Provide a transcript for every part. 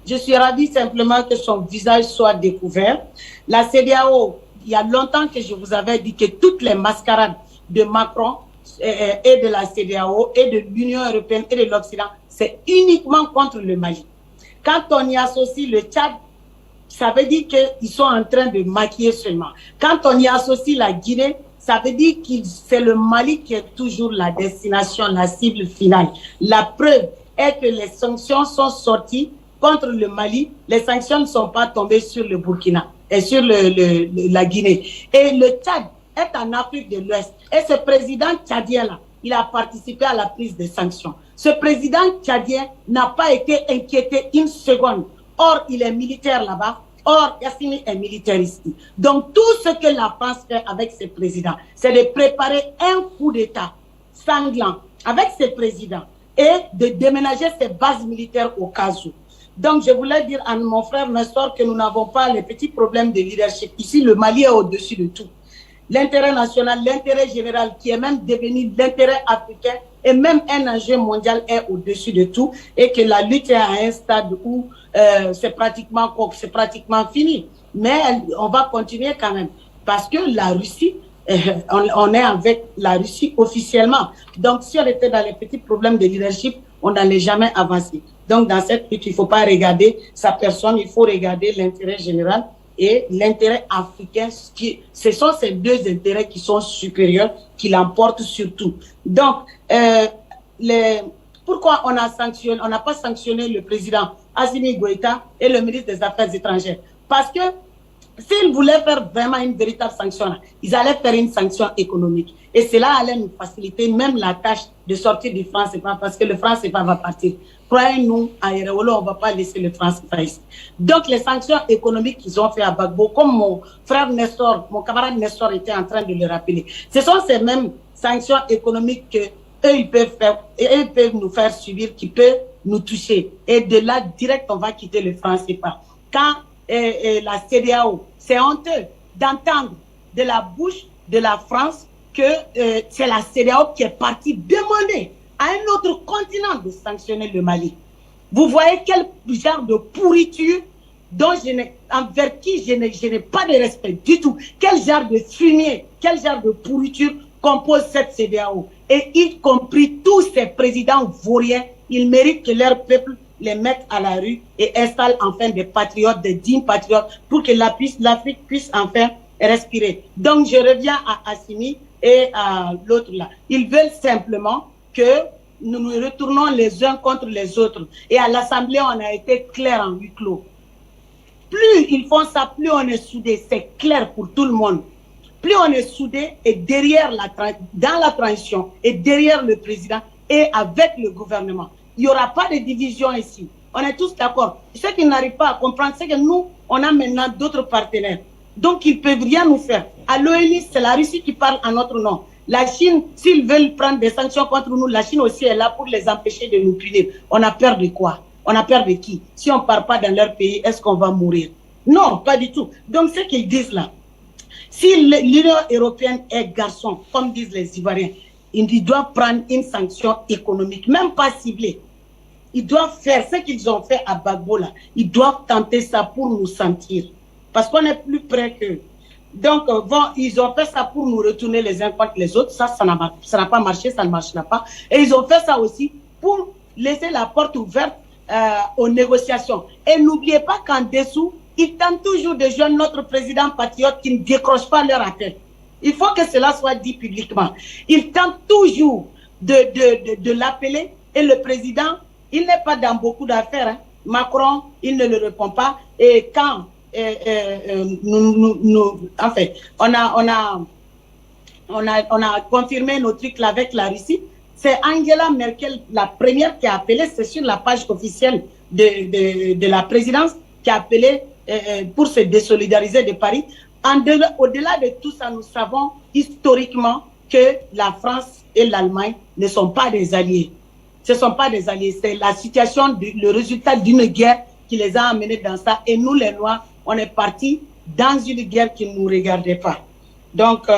Je suis ravie simplement que son visage soit découvert. La CEDEAO, il y a longtemps que je vous avais dit que toutes les mascarades de Macron et de la CEDEAO et de l'Union européenne et de l'Occident, c'est uniquement contre le Mali. Quand on y associe le Tchad, ça veut dire qu'ils sont en train de maquiller seulement. Quand on y associe la Guinée, ça veut dire que c'est le Mali qui est toujours la destination, la cible finale. La preuve est que les sanctions sont sorties contre le Mali. Les sanctions ne sont pas tombées sur le Burkina et sur la Guinée. Et le Tchad est en Afrique de l'Ouest. Et ce président tchadien-là, il a participé à la prise des sanctions. Ce président tchadien n'a pas été inquiété une seconde. Or, il est militaire là-bas. Or, Assimi est militaire ici. Donc, tout ce que la France fait avec ses présidents, c'est de préparer un coup d'État sanglant avec ses présidents et de déménager ses bases militaires au cas où. Donc, je voulais dire à mon frère Nestor que nous n'avons pas les petits problèmes de leadership. Ici, le Mali est au-dessus de tout. L'intérêt national, l'intérêt général, qui est même devenu l'intérêt africain et même un enjeu mondial est au-dessus de tout et que la lutte est à un stade où c'est pratiquement fini. Mais on va continuer quand même parce que la Russie, on est avec la Russie officiellement. Donc, si on était dans les petits problèmes de leadership, on n'allait jamais avancer. Donc, dans cette lutte, il ne faut pas regarder sa personne, il faut regarder l'intérêt général et l'intérêt africain. Ce sont ces deux intérêts qui sont supérieurs, qui l'emportent surtout. Donc, pourquoi on n'a pas sanctionné le président Assimi Goïta et le ministre des Affaires étrangères? Parce que s'ils voulaient faire vraiment une véritable sanction, ils allaient faire une sanction économique. Et cela allait nous faciliter même la tâche de sortir du franc CFA parce que le franc CFA va partir. Croyez-nous, à Yerewolo, on ne va pas laisser le franc CFA ici. Donc, les sanctions économiques qu'ils ont fait à Gbagbo, comme mon frère Nestor, mon camarade Nestor était en train de le rappeler, ce sont ces mêmes sanctions économiques que eux, ils peuvent faire, et eux, ils peuvent nous faire subir, qui peuvent nous toucher. Et de là, direct, on va quitter le franc CFA. Quand la CEDEAO, c'est honteux d'entendre de la bouche de la France que c'est la CEDEAO qui est partie demander à un autre continent de sanctionner le Mali. Vous voyez quel genre de pourriture envers qui je n'ai pas de respect du tout. Quel genre de fumier, quel genre de pourriture compose cette CEDEAO. Et y compris tous ces présidents vauriens, ils méritent que leur peuple les mettent à la rue et installent enfin des patriotes, des dignes patriotes, pour que l'Afrique puisse enfin respirer. Donc je reviens à Assimi et à l'autre là. Ils veulent simplement que nous nous retournons les uns contre les autres. Et à l'Assemblée, on a été clair en huis clos. Plus ils font ça, plus on est soudés. C'est clair pour tout le monde. Plus on est soudés et dans la transition et derrière le président et avec le gouvernement. Il n'y aura pas de division ici. On est tous d'accord. Ce qu'ils n'arrivent pas à comprendre, c'est que nous, on a maintenant d'autres partenaires. Donc, ils ne peuvent rien nous faire. À l'ONU, c'est la Russie qui parle en notre nom. La Chine, s'ils veulent prendre des sanctions contre nous, la Chine aussi est là pour les empêcher de nous punir. On a peur de quoi? On a peur de qui? Si on ne part pas dans leur pays, est-ce qu'on va mourir? Non, pas du tout. Donc, ce qu'ils disent là, si l'Union européenne est garçon, comme disent les Ivoiriens, ils doivent prendre une sanction économique, même pas ciblée. Ils doivent faire ce qu'ils ont fait à Gbagbo là. Ils doivent tenter ça pour nous sentir. Parce qu'on est plus près qu'eux. Donc, ils ont fait ça pour nous retourner les uns contre les autres. Ça n'a pas marché, ça ne marchera pas. Et ils ont fait ça aussi pour laisser la porte ouverte aux négociations. Et n'oubliez pas qu'en dessous, ils tentent toujours de joindre notre président patriote qui ne décroche pas leur appel. Il faut que cela soit dit publiquement. Ils tentent toujours de l'appeler et le président, il n'est pas dans beaucoup d'affaires. Hein. Macron, il ne le répond pas. Et quand en fait, on a confirmé nos trucs là avec la Russie, c'est Angela Merkel, la première qui a appelé, c'est sur la page officielle de la présidence, qui a appelé pour se désolidariser de Paris. Au-delà de tout ça, nous savons historiquement que la France et l'Allemagne ne sont pas des alliés. Ce ne sont pas des alliés. C'est la situation, le résultat d'une guerre qui les a amenés dans ça. Et nous, les Noirs, on est partis dans une guerre qui ne nous regardait pas. Donc,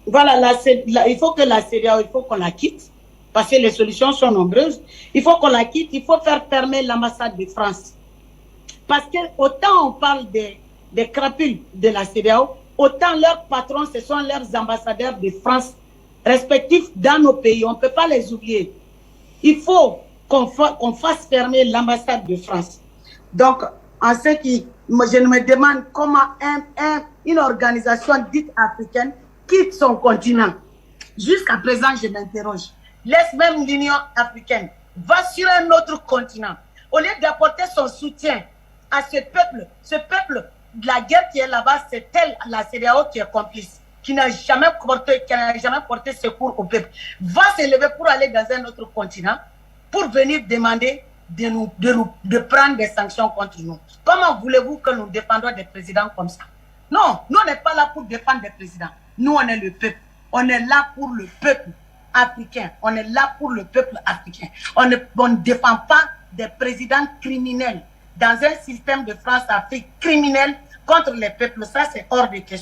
voilà, il faut que la CEDEAO, il faut qu'on la quitte. parce que les solutions sont nombreuses. Il faut qu'on la quitte, il faut faire fermer l'ambassade de France. Parce que autant on parle des crapules de la CEDEAO, autant leurs patrons, ce sont leurs ambassadeurs de France respectifs dans nos pays. On ne peut pas les oublier. Il faut qu'on fasse fermer l'ambassade de France. Donc, en ce qui, je me demande comment une organisation dite africaine quitte son continent. Jusqu'à présent, je m'interroge. Laisse même l'Union africaine, va sur un autre continent. Au lieu d'apporter son soutien à ce peuple, la guerre qui est là-bas, c'est elle, la CEDEAO, qui est complice, qui n'a jamais porté secours au peuple. Va s'élever pour aller dans un autre continent, pour venir demander de prendre des sanctions contre nous. Comment voulez-vous que nous défendons des présidents comme ça? Non, nous on n'est pas là pour défendre des présidents. Nous, on est le peuple. On est là pour le peuple africain. On est là pour le peuple africain. On ne défend pas des présidents criminels dans un système de France-Afrique criminel contre les peuples. Ça, c'est hors de question.